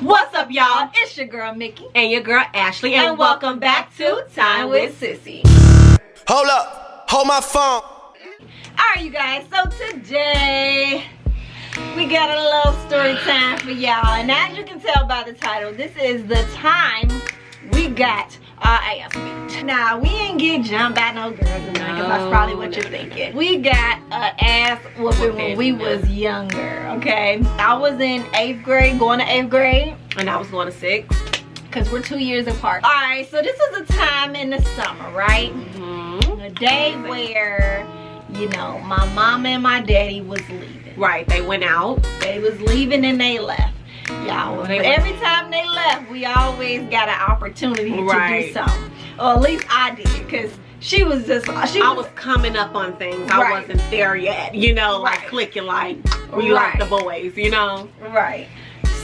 What's up, y'all? It's your girl Mickey and your girl Ashley, and welcome back to Time with Sissy. Hold up, hold my phone. Alright, you guys, so today we got a little story time for y'all, and as you can tell by the title, this is the time we got our ass beat. Now, we ain't get jumped by no girls and nothing, because that's probably what you're thinking. We got an ass whooping when we was younger, okay? I was in 8th grade, going to 8th grade. And I was going to 6th. Because we're 2 years apart. Alright, so this is a time in the summer, right? A day where, you know, my mama and my daddy was leaving. Right, they went out. They was leaving and they left. Y'all, every time they left, we always got an opportunity to do something. Or at least I did, because she was just, I was coming up on things. I wasn't there yet, you know, like clicking like we like the boys, you know? Right.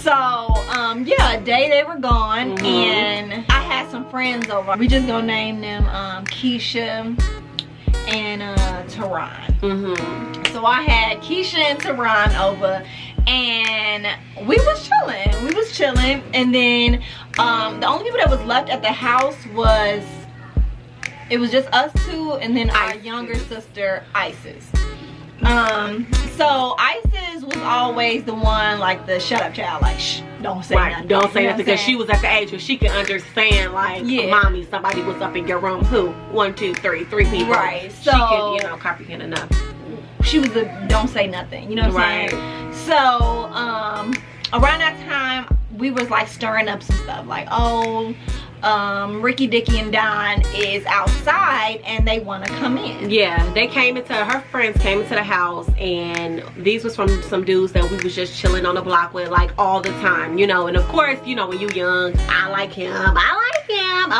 So, yeah, a day they were gone, and I had some friends over. We just gonna name them Keisha and Teron. So I had Keisha and Teron over, and we was chilling. And then the only people that was left at the house was, it was just us two, and then our younger sister, Isis. So Isis was always the one, like the shut up child, like shh, don't say nothing. Don't say nothing, because she was at the age where she could understand, like, mommy, somebody was up in your room. Who? 1, 2, 3, 3 people. Right. So she could, you know, comprehend enough. She was the don't say nothing, you know what I'm saying? So around that time we was like stirring up some stuff, like, oh, Ricky, Dickie, and Don is outside and they want to come in. Yeah, they came into, her friends came into the house, and these was from some dudes that we was just chilling on the block with, like, all the time, you know. And of course, you know, when you young, I like him,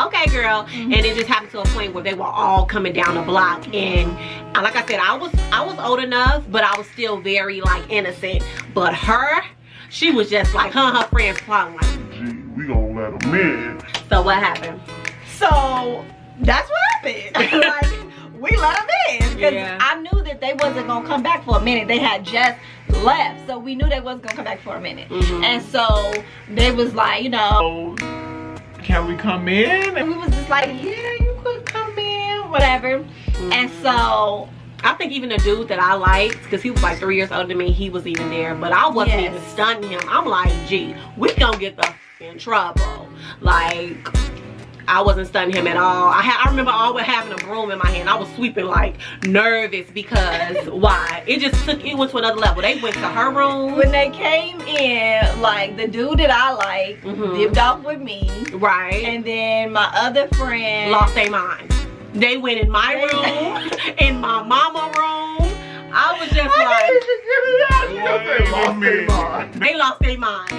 okay girl. And it just happened to a point where they were all coming down the block, and like I said, I was old enough, but I was still very, like, innocent. But her, she was just like, her friends probably like, gee, we gonna let them in. So what happened? So that's what happened. Like, we let them in, because I knew that they wasn't gonna come back for a minute. They had just left, so we knew they wasn't gonna come back for a minute. And so they was like, you know, can we come in? And we was just like, yeah, you could come in, whatever. And so I think even the dude that I liked, because he was like 3 years older than me, he was even there, but I wasn't even stunning him. I'm like, gee, we gonna get the in trouble. Like, I wasn't stunning him at all. I remember always having a broom in my hand. I was sweeping, like, nervous, because why? It went to another level. They went to her room. When they came in, like, the dude that I like dipped off with me. Right. And then my other friend lost their mind. They went in my room, in my mama room. I was just like, they lost their mind.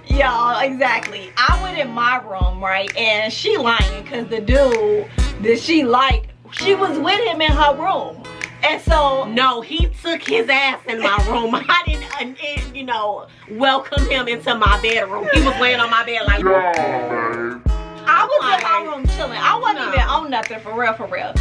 Y'all, exactly. I went in my room, right, and she lying, because the dude that she liked, she was with him in her room. And so, no, he took his ass in my room. I didn't, you know, welcome him into my bedroom. He was laying on my bed like, I was in my room chilling. I wasn't even on nothing, for real.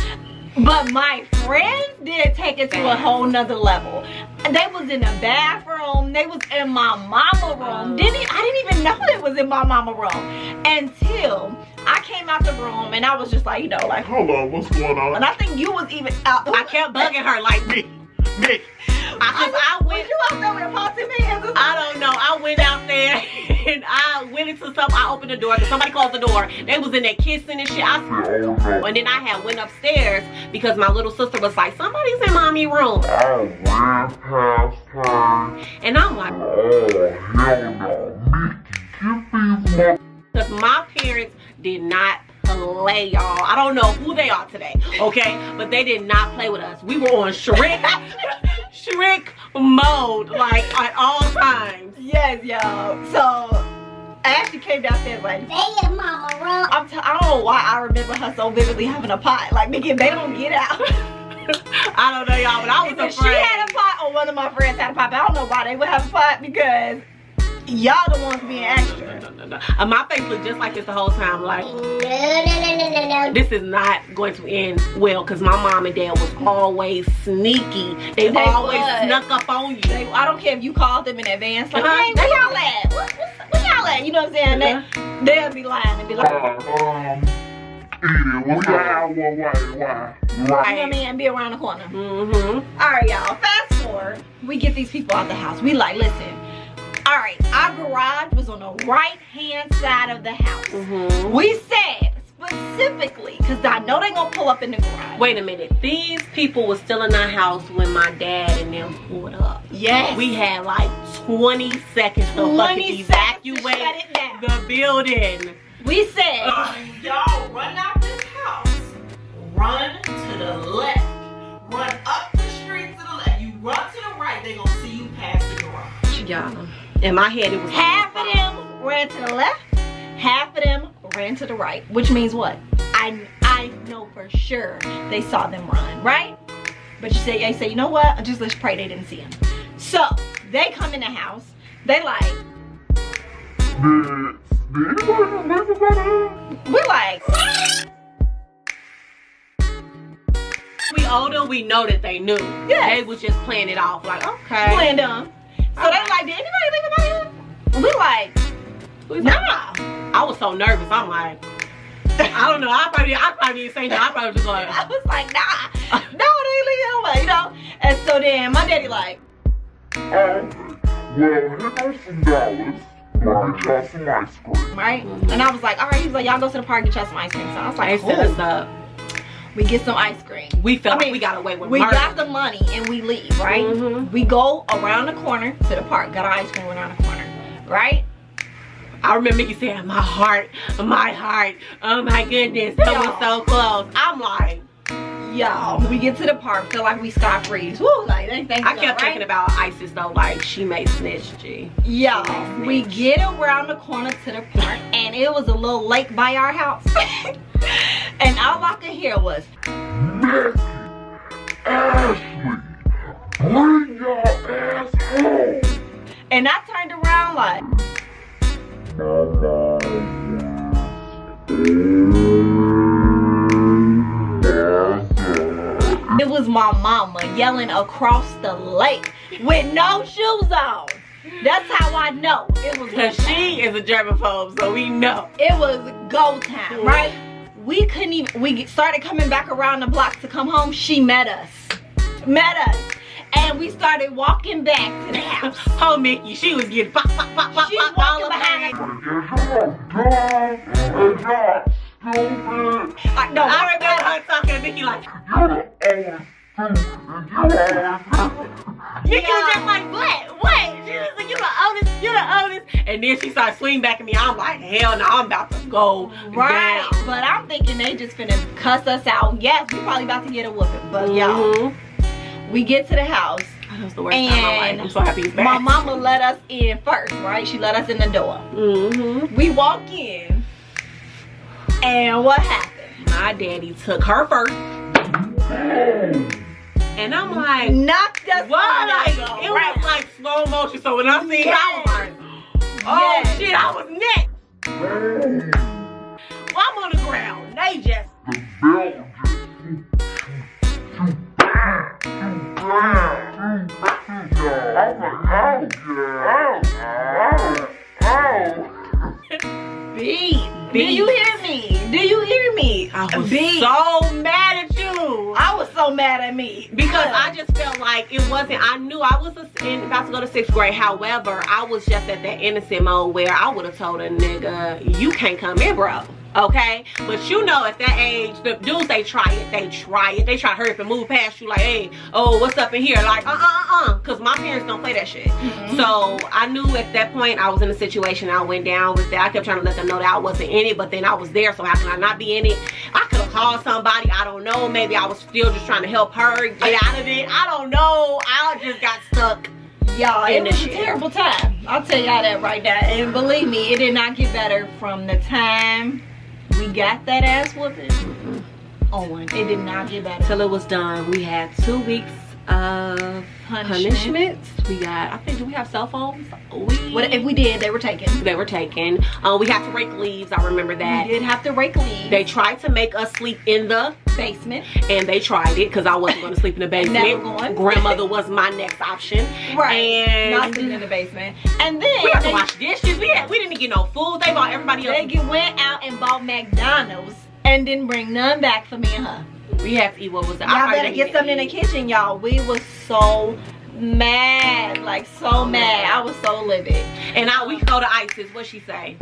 But my friends did take it to a whole nother level. They was in the bathroom. They was in my mama room. I didn't even know they was in my mama room until I came out the room, and I was just like, you know, like, hold on, what's going on? And I think you was even out. I kept bugging her like, Mick. Was you out there with a pot in hands? I don't know. I went out there and I went into something. I opened the door because somebody closed the door. They was in there kissing and shit. And then I went upstairs because my little sister was like, somebody's in mommy's room. I went past her. And I'm like, oh, hell no. Mickey, get these because my parents did not play, y'all. I don't know who they are today, okay? But they did not play with us. We were on Shrek mode, like, at all times. Yes, y'all. So I actually came downstairs like, they in mama room. I don't know why I remember her so vividly having a pot. Like, nigga, they don't get out. I don't know, y'all, but I was afraid. She had a pot, or one of my friends had a pot, but I don't know why they would have a pot, because y'all the ones being extra. No. And my face looked just like this the whole time. Like, no. This is not going to end well, because my mom and dad was always sneaky. They always snuck up on you. I don't care if you called them in advance. Like, hey, where y'all at? Where y'all at? that, you know what I'm saying? They'll be lying and be like, Edie, why? you know what I mean? And be around the corner. Alright, y'all, fast forward. We get these people out the house. We like, listen. Alright, our garage was on the right-hand side of the house. We said, specifically, because I know they gonna pull up in the garage. Wait a minute. These people were still in our house when my dad and them pulled up. Yes. We had like 20 seconds to fucking evacuate the building. We said, y'all run out this house, run to the left, run up the street to the left. You run to the right, they gonna see you pass the garage. Y'all, in my head it was half of them ran to the left, half of them ran to the right, which means what? I know for sure they saw them run, right? But you say, you know what? Just let's pray they didn't see him. So they come in the house, they like, we like, we older, we know that they knew. Yes. They was just playing it off like, okay. playing dumb. So they like, did anybody leave about here? We like, nah. I was so nervous. I'm like, I don't know. I probably didn't say that. I probably was just like, I was like, nah, no, they ain't leaving nobody, you know? And so then my daddy like, well, here goes some dollars. I'll get y'all some ice cream. right? And I was like, all right. He was like, y'all go to the park, get y'all some ice cream. So I was like, they set us cool. up. We get some ice cream. We felt like we got away with we murder. got the money and we leave, right? We go around the corner to the park, got our ice cream around the corner, right? I remember you saying, my heart, oh my goodness, that was so close. I'm like, y'all, we get to the park, feel like we Scott Freeze. Woo, like, thank I kept thinking about Isis though, like she may snitch, G. Y'all, we get around the corner to the park and it was a little lake by our house. And all I could hear was, Mickey, Ashley, bring your ass home. and I turned around like, it was my mama yelling across the lake with no shoes on. That's how I know it was. Cause she is a germaphobe, so we know. It was go time, right? We couldn't even, we started coming back around the block to come home. She met us. And we started walking back to the house. Oh, Mickey, she was getting pop, pop, pop, pop, She pop, walking all behind. No, I remember her talking to Mickey like, Mickey was just like, what? She was like, you the oldest. And then she started swinging back at me. I'm like, hell no, I'm about to go Right, down. but I'm thinking they just finna cuss us out. Yes, we probably about to get a whooping, but y'all, we get to the house. That was the worst time of my life. I'm so happy he's back. My mama let us in first, right? She let us in the door. We walk in, and what happened? My daddy took her first. And I'm like, Knocked us what? on Like, the it ground. was like slow motion. So when I seen her, I was like, oh Yes. shit, I was next. Well, I'm on the ground. They just. B. Do you hear me? Do you hear me? I was B. so mad at you. I was so mad at me. Because I just felt like it wasn't, I knew I was about to go to 6th grade. However, I was just at that innocent mode where I would have told a nigga, you can't come in, bro. Okay? But you know, at that age, the dudes, they try it. They try to hurry up and move past you like, hey, oh, what's up in here? Like, because my parents don't play that shit. So I knew at that point I was in a situation. I went down with that. I kept trying to let them know that I wasn't in it, but then I was there, so how can I not be in it? I could have called somebody. I don't know. Maybe I was still just trying to help her get out of it. I don't know. I just got stuck. Y'all, it in the was a shit. terrible time. I'll tell y'all that right now. And believe me, it did not get better from the time we got that ass whooping on. It did not get better. Till it was done. We had 2 weeks of punishments. We got, I think, do we have cell phones? What if we did? They were taken. They were taken. We had to rake leaves. I remember that. We did have to rake leaves. They tried to make us sleep in the basement. And they tried it because I wasn't going to sleep in the basement. Never going. Grandmother was my next option. Right. And not sleeping in the basement. And then we had to wash dishes. We didn't get no food. They bought everybody else. They went out and bought McDonald's and didn't bring none back for me and her. We had to eat what was there. Y'all better get something in the kitchen, y'all. We was so mad, like so mad. I was so livid. And we could go to ISIS. What she say?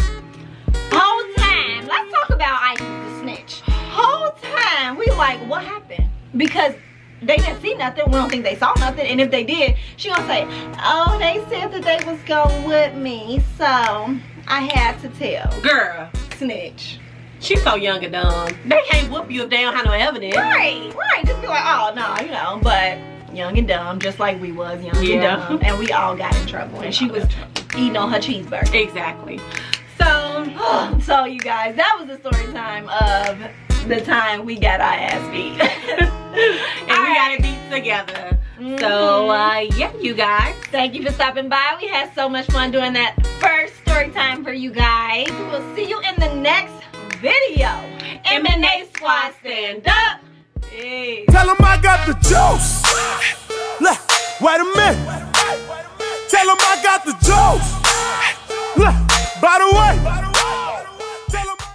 Whole time, let's talk about ISIS the snitch. Whole time we like, what happened? Because they didn't see nothing. We don't think they saw nothing. And if they did, she gonna say, oh, they said that they was going with me, so I had to tell. Girl, snitch. She's so young and dumb. They can't whoop you if they don't have no evidence. Right. Just be like, oh no, you know. But young and dumb, just like we was young and dumb, and we all got in trouble. And she was eating on her cheeseburger. Exactly. So you guys, that was the story time of the time we got our ass beat. And we got it beat together. So yeah, you guys, thank you for stopping by. We had so much fun doing that first story time for you guys. We'll see you in the next video. M&A Squad, stand up. Peace. Tell 'em I got the juice. Look, wait a minute. Tell 'em I got the juice.